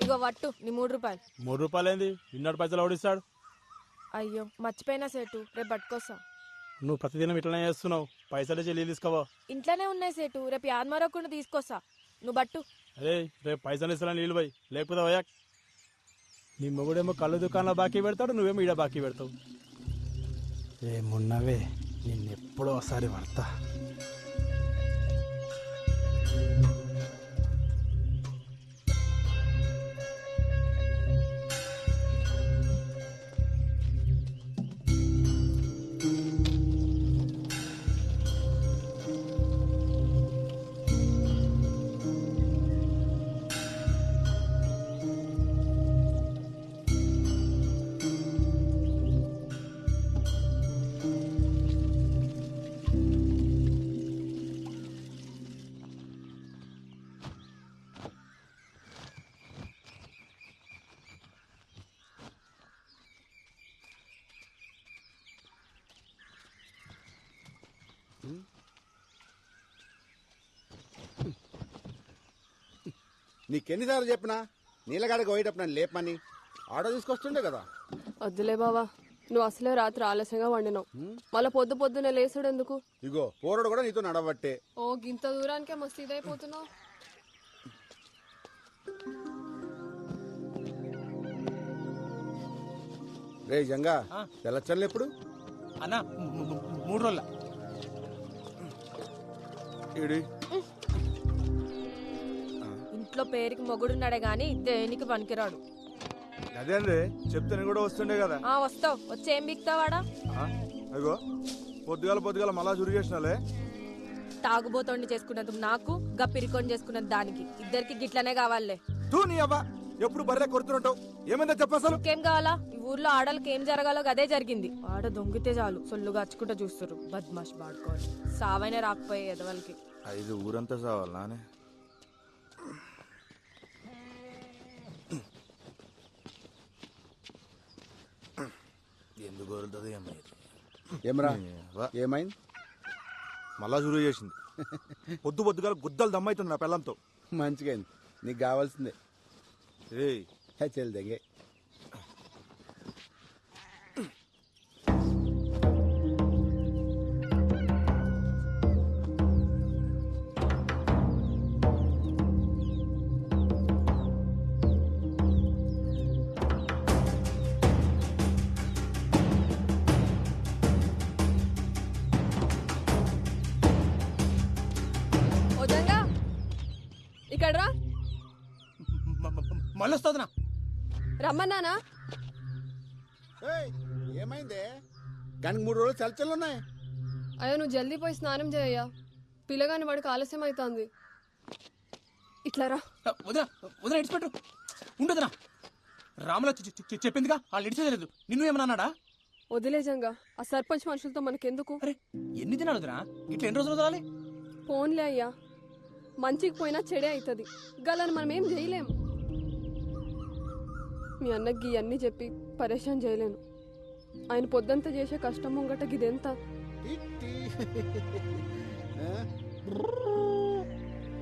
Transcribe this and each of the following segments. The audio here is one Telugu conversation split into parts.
ఇగో వట్టు నీ 3 రూపాయలు. 3 రూపాయలు ఏంది? ఇన్నోటి పైసలు ఓడిస్తాడు. అయ్యో మర్చిపోయినా సేటు, రేపు పట్టుకొస్తా. నువ్వు ప్రతిదినం ఇట్లనే చేస్తున్నావు. పైసలు చెల్లి తీసుకోవా? ఇంట్లోనే ఉన్నాయి సేటు, రేపు యాదమరకుండా తీసుకొస్తా. నువ్వు బట్టు. అరే రేపు పైసలు ఇస్తాను నీళ్ళు పోయి, లేకపోతే పోయా. నీ మొగుడేమో కళ్ళు దుకాణంలో బాకీ పెడతాడు, నువ్వేమో ఈడ బాకీ పెడతావు. ఏమున్నవే నిన్నెప్పుడో ఒకసారి పడతా. నీకెన్నిసార్లు చెప్పినా నీళ్ళగాడికి పోయేటప్పుడు నన్ను లేపమని ఆటో తీసుకొస్తుండే కదా. వద్దులే బావా, నువ్వు అసలే రాత్రి ఆలస్యంగా వండినావు, మళ్ళీ పొద్దునే లేసుడు ఎందుకు? ఇగో పోరడు కూడా నీతో నడవట్టే. ఓ గింత దూరానికే మస్తు ఇదైపోతున్నావు. రే జంగా తెల్లచ్చర్లు ఎప్పుడు అన్నా? 3 రోజుల. ఇంట్లో పేరుకి మొగుడున్నాడే గాని దేనికి పనికిరాడు. అదే అండి చెప్తే కూడా వస్తుండే కదా. వస్తావు, వచ్చి ఏం బిక్తావాడా? అయ్యో పొద్దుగాల మళ్ళా చురిగేసినాలే. తాగుబోతోండి చేసుకున్నది నాకు, గప్పిరికొని చేసుకున్నది దానికి, ఇద్దరికి గిట్లనే కావాలే. తూ నీ అవ్వ ఎప్పుడు బర్రె కొడుతుంటావు. ఏమైందా చెప్పసలు? ఇంకేం కావాలా? ఈ ఊర్లో ఆడలకి ఏం జరగాలో అదే జరిగింది. ఆడ దొంగితే చాలు సొల్లుగా అచ్చుకుంటూ చూస్తారు. బద్మాష్ బాడుకోవాలి, సావైనా రాకపోయే ఎదవలకి. 5 ఊరంతా సావాలి నానే. ఎందుకు వదులుతుంది ఏమరా? ఏమైంది? మళ్ళా చురుగు చేసింది. పొద్దుగాల గుద్దలు దమ్మైతుంది నా పిల్లంతో. మంచిగా అయింది, నీకు కావాల్సిందే. ఏయ్ చెల్లి దగ్గే ఇక్కడ రా. మళ్ళీ వస్తుందినా? రమ్మన్నానా? ఏమైందే? కానీ 3 రోజులు చల్లచల్లు ఉన్నాయి. అయ్యో నువ్వు జల్దీ పోయి స్నానం చేయయ్యా, పిల్లగాని వాడికి ఆలస్యం అవుతుంది. ఇట్లా రా. వదిన ఇడిచిపెట్టు ఉండదునా. రాముల చెప్పిందిగా వాళ్ళు ఇడిచేయలేదు. నిన్ను ఏమన్నా అన్నాడా? వదిలేజంగా ఆ సర్పంచ్ మనుషులతో మనకెందుకు? అరే ఎన్ని దినాలు వదినా? ఇట్లా ఎన్ని రోజులు వదలాలి? ఫోన్లే అయ్యా, మంచికి పోయినా చెడే అవుతుంది. గలని మనం ఏం చేయలేం. మీ అన్నకి అన్నీ చెప్పి పరేషాన్ చేయలేను. ఆయన పొద్దంతా చేసే కష్టం ముంగట గిదెంత?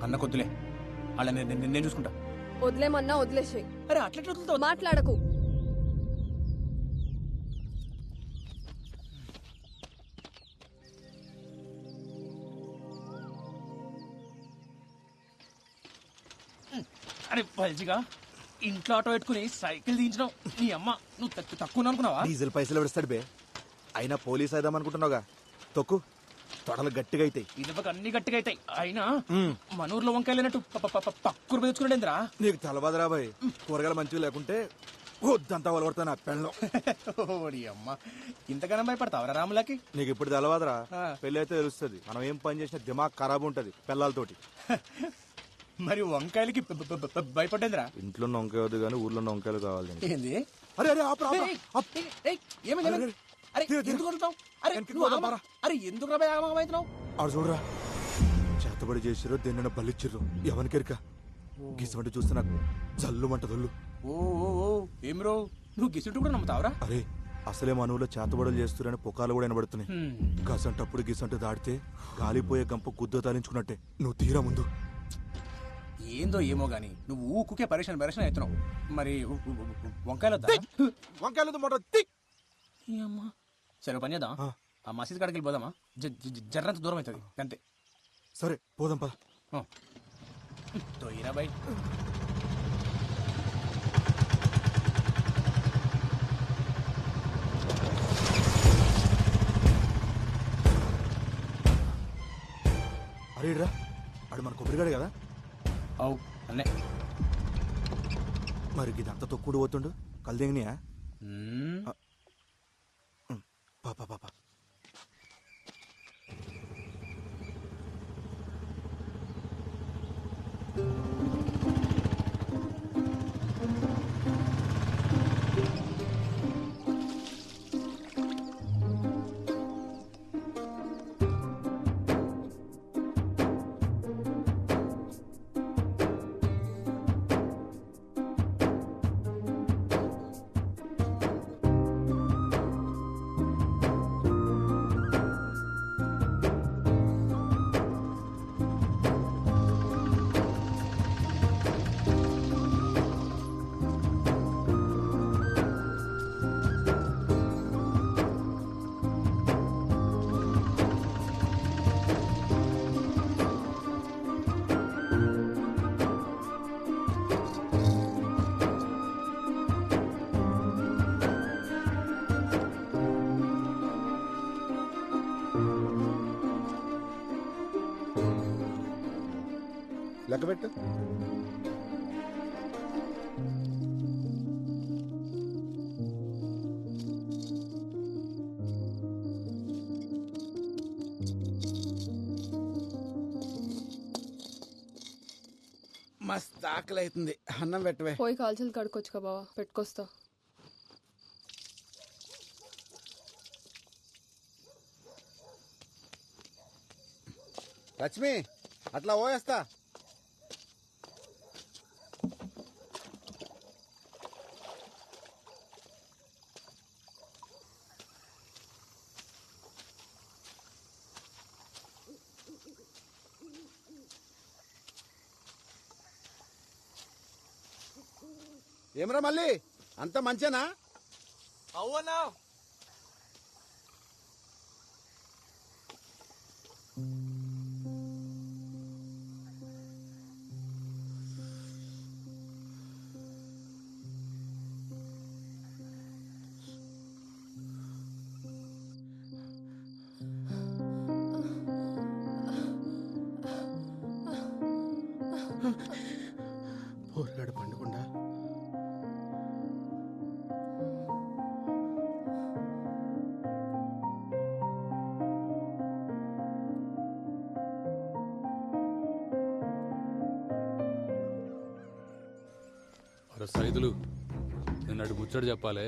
అన్న కొద్దులే, వాళ్ళ నేను చూసుకుంటా. వదిలేమన్నా వదిలేసాయి. అరే అట్లా మాట్లాడకు. అరే పల్చిగా ఇంట్లో ఆటో పెట్టుకుని సైకిల్ దించడం నీ అమ్మ. నువ్వు తక్కువ అనుకున్నావా? డీజిల్ పైసలు పెడతాడు బే. అయినా పోలీస్ అయిదాం అనుకుంటున్నావుగా, తొక్కు. తొడలు గట్టిగా అవుతాయి. ఇదొక అన్ని గట్టిగా అవుతాయి. అయినా మన ఊర్లో వంకాయలేనట్టు పక్కూరు పెంచుకున్నాడేంద్రా? నీకు తలబాదరా బాయ్. కూరగాయలు మంచిగా లేకుంటే వద్దంతా వలవడతా నా పెళ్ళం. ఓడి అమ్మ, ఇంతగానో భయపడతావరా రాములకి? నీకు ఇప్పుడు తెలవాదరా, పెళ్ళి అయితే తెలుస్తుంది. మనం ఏం పని చేసినా దిమాగ్ ఖరాబ్ ఉంటది పిల్లలతోటి. మరి వంకాయలకి భయపడ్డేంద్రా? ఇంట్లో ఉన్న వంకాయ వద్దు కానీ ఊర్లో ఉన్న వంకాయలు కావాలి. ఏంది? అరే అరే ఆపరా, ఏమైంది? అరే ఎందుకు రాబోతున్నావు? ఆడు చూడరా, చేతబడి చేసిరో దేన్న బలిచ్చిర్రు ఎవరికెరిక. గిసమంటే చూస్తే నాకు జల్లు మంటదొల్లు. ఓ ఏం రో, నువ్వు గిసుంటూ కూడా నమ్ముతావరా? అరే అసలే మనవులో చేతబడులు చేస్తురని పుకాలు కూడా వినబడుతున్నాయి. గసంటప్పుడు గిసంటు దాడితే గాలిపోయే గంప గుద్ద తాలించుకున్నట్టే. నువ్వు తీరా ముందు. ఏందో ఏమో గానీ నువ్వు ఊకుకే పరేషన్ అవుతున్నావు. మరి వంకాయలు వద్దా? వంకాయలు మాట తిక్. ఈ అమ్మా సరే పని చేద్దాం. ఆ మసీద్ కాడికి వెళ్ళిపోదామా? జర్రంత దూరం అవుతుంది అంతే. సరే పోదాం పద. తోయినా బై. అరే రా, ఆడు మన కొబ్బరిగాడు కదా. అవు అన్నే. మరి ఇదంతా తొక్కుడు పోతుండు కల్దేంగినియా? పాపా పాపా లెక్కబెట్టు. మస్తు ఆకలి అవుతుంది, అన్నం పెట్టవే. పోయి కాల్చలు కడుక్కొచ్చుకా బావా, పెట్టుకొస్తా. లక్ష్మి అట్లా పోయేస్తా. ఏమరా మళ్ళీ అంత మంచేనా? అవునా పోరగాడు పండుకుండా అరే సైదులు, నేను అటు ముచ్చడు చెప్పాలే,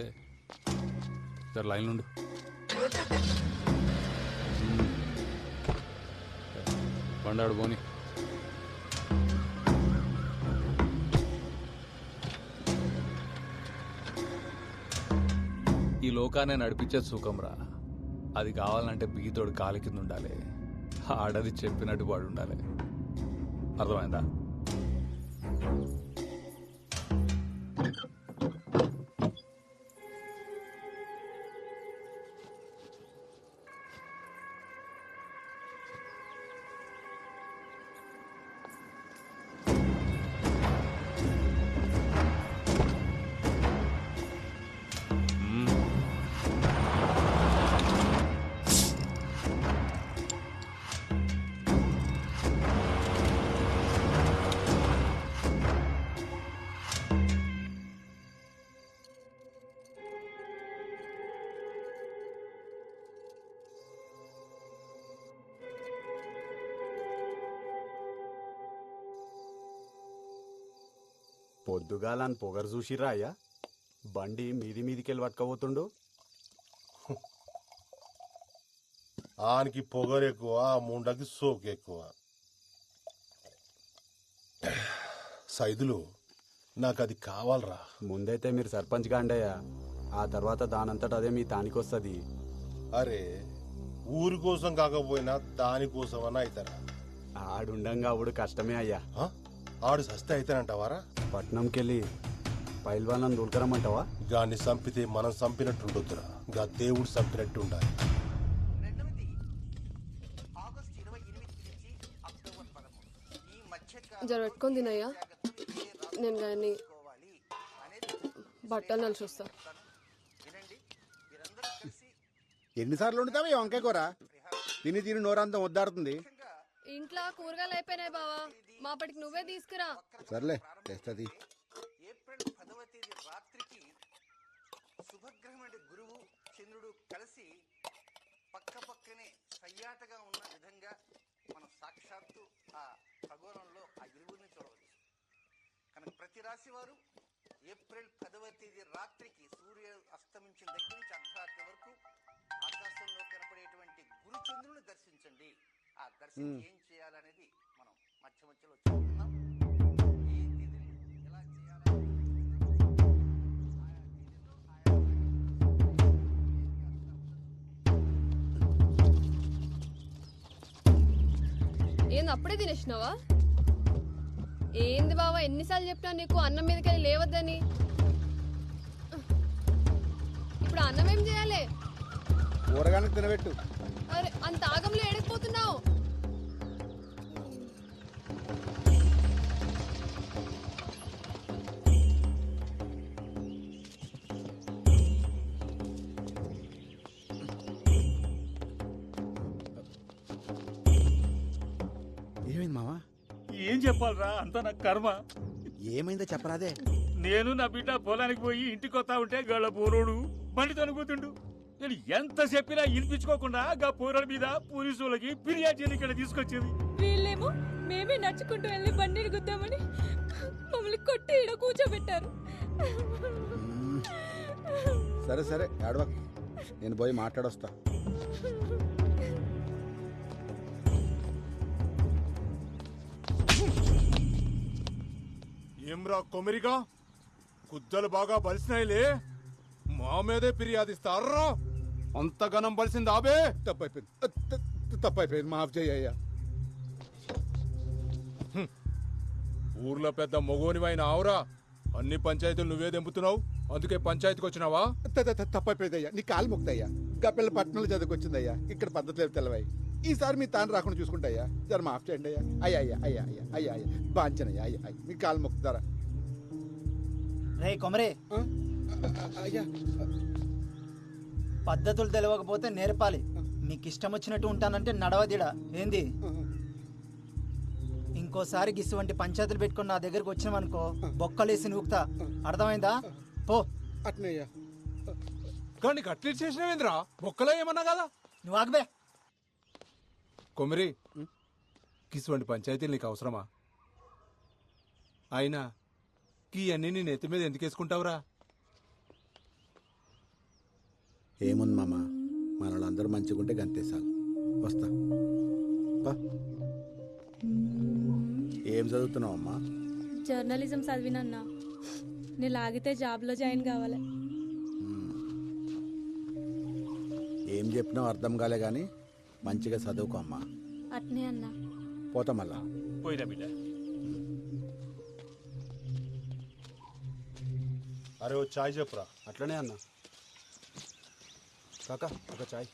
సరే లైన్ నుండి. పండాడు పోని. ఈ లోకాన్ని నడిపించేది సుఖంరా. అది కావాలంటే బీతోడు కాలి కింద ఉండాలి, ఆడది చెప్పినట్టు వాడు ఉండాలి. అర్థమైందా? పొద్దుగాలని పొగరు చూసిరా అయ్యా? బండి మీది మీదికెళ్ళి పట్టుకపోతుండు. ఆనికి పొగరు ఎక్కువ, ముండకి సోకు ఎక్కువ. సైదులు, నాకు అది కావాలరా. ముందైతే మీరు సర్పంచ్ గాండయ్యా, ఆ తర్వాత దానంతట అదే మీ తానికొస్తుంది. అరే, ఊరి కోసం కాకపోయినా దానికోసమన్నా అవుతారా? ఆడుండంగా అప్పుడు కష్టమే అయ్యా. ఆడు సస్తే అయితేనంటావారా? పట్నంకెళ్ళి పైల్వానం దూల్కరమ్మంటావా? గాన్ని చంపితే మనం చంపినట్టుండొద్దురా, గా దేవుడు చంపినట్టు ఉండాలి. జర పెట్టుకొని తినయ్యా, నేను కానీ బట్టలు నలిసి వస్తా. ఎన్నిసార్లు వండుతావా ఈ వంకాయ కూర? తిని తిని నోరంతా వద్దాడుతుంది. ఇంట్లో కూరగాయలు అయిపోయినాయి బావా, మాపటికి నువ్వే తీసుకురా. సర్లే తెస్తుంది. ఏప్రిల్ 10వ తేదీ రాత్రికి శుభగ్రహమైన గురువు చంద్రుడు కలిసి పక్క పక్కనే సయ్యాటగా ఉన్న విధంగా మనం సాక్షాత్తు ఆ ఖగోళంలో ఆ ఇరువురిని చూడవచ్చు. కనుక ప్రతి రాశి వారు ఏప్రిల్ 10వ తేదీ రాత్రికి సూర్య అస్తమించిన దగ్గర నుంచి అర్ధరాత్రి వరకు ఆకాశంలో కనపడేటువంటి గురు చంద్రుని దర్శించండి. ఆ దర్శనం ఏం చేయాలనేది మనం మధ్య మధ్యలో చెప్తున్నాం. ఏ తేదీని ఎలా చేయాలి, ఏంది అప్పుడే తినేసినావా? ఏంది బావా, ఎన్నిసార్లు చెప్పినా నీకు అన్నం మీదకెళ్ళి లేవద్దని. ఇప్పుడు అన్నం ఏం చేయాలి? కూరగాయలకు తినబెట్టు. అరే అంత ఆగంలో ఎడకపోతున్నావు. ఏమైంది మావా? ఏం చెప్పాలరా, అంతా నా కర్మ. ఏమైందో చెప్పరాదే. నేను నా బిడ్డ పొలానికి పోయి ఇంటికి వస్తా ఉంటే గళ్ళ పోరోడు బండి తనుకుతుండు. నేను ఎంత చెప్పినా వినిపించుకోకుండా గా పోరాడు మీద పోలీసులకి ఫిర్యాదు చేయని ఇక్కడ తీసుకొచ్చింది. వీళ్ళేమో మేమే నడుచుకుంటూ వెళ్ళి బండిని గుద్దామని మమ్మల్ని కొట్టి ఈడ కూర్చోబెట్టారు. సరే సరే ఏడవ, నేను పోయి మాట్లాడొస్తా. ఏమ్రా కొమిరిగా, కుద్దలు బాగా బలిసినాయిలే, మా మీదే ఫిర్యాదిస్తారా? అంత గనం బలిసింది ఆబే. తప్పైపోయింది, మాఫ్ చేయ్యా. ఊర్లో పెద్ద మొగోనివైన ఆవురా, అన్ని పంచాయతీలు నువ్వే దెంపుతున్నావు, అందుకే పంచాయతీకి వచ్చినావా? తప్పైపోయిందయ్యా, నీ కాలు మొక్తయ్యా. గప్పిల్ల పట్టణంలో చదువుకొచ్చిందయ్యా, ఇక్కడ పద్ధతి లేదు తెలవాయి. ఈసారి మీ తాను రాకుండా చూసుకుంటాయ్యా, జర మాఫ్ చేయండి అయ్యా. అయ్యా అయ్యా అయ్యా అయ్యా అయ్యా అయ్యా బాంచనయ్యా, అయ్యా అయ్యా మీ కాలు మొక్కుతారా? రే కొమరే, అయ్యా పద్ధతులు తెలియకపోతే నేర్పాలి. మీకు ఇష్టం వచ్చినట్టు ఉంటానంటే నడవదిడా ఏంది? ఇంకోసారి గిసువంటి పంచాయతీలు పెట్టుకుని నా దగ్గరకు వచ్చినామనుకో బొక్కలేసి నూకుతా, అర్థమైందా? పో. అట్నయ్యా. కానీ కట్లెట్ చేసినవేంద్రా, బొక్కలో ఏమన్నా కదా? నువ్వు ఆగబే. కొమిరి, కిసువంటి పంచాయతీలు నీకు అవసరమా? అయినా ఈ అన్ని నీ నెత్తి మీద ఎందుకు వేసుకుంటావురా? ఏముంది మామ, మనలందరూ మంచిగుంటే గంతేసాలు. వస్తా. ఏం చదువుతున్నావు అమ్మా? జర్నలిజం చదివినన్నా, నేను లాగితే జాబ్లో జాయిన్ కావాలి. ఏం చెప్పినావు అర్థం కాలే గాని మంచిగా చదువుకో అమ్మా. అట్నే అన్నా. పోతా మళ్ళా. పోయినా బిడ్డ. అరే ఓ చాయ్ చెప్పురా. అట్లనే అన్న. కాకా ఒక చాయ్.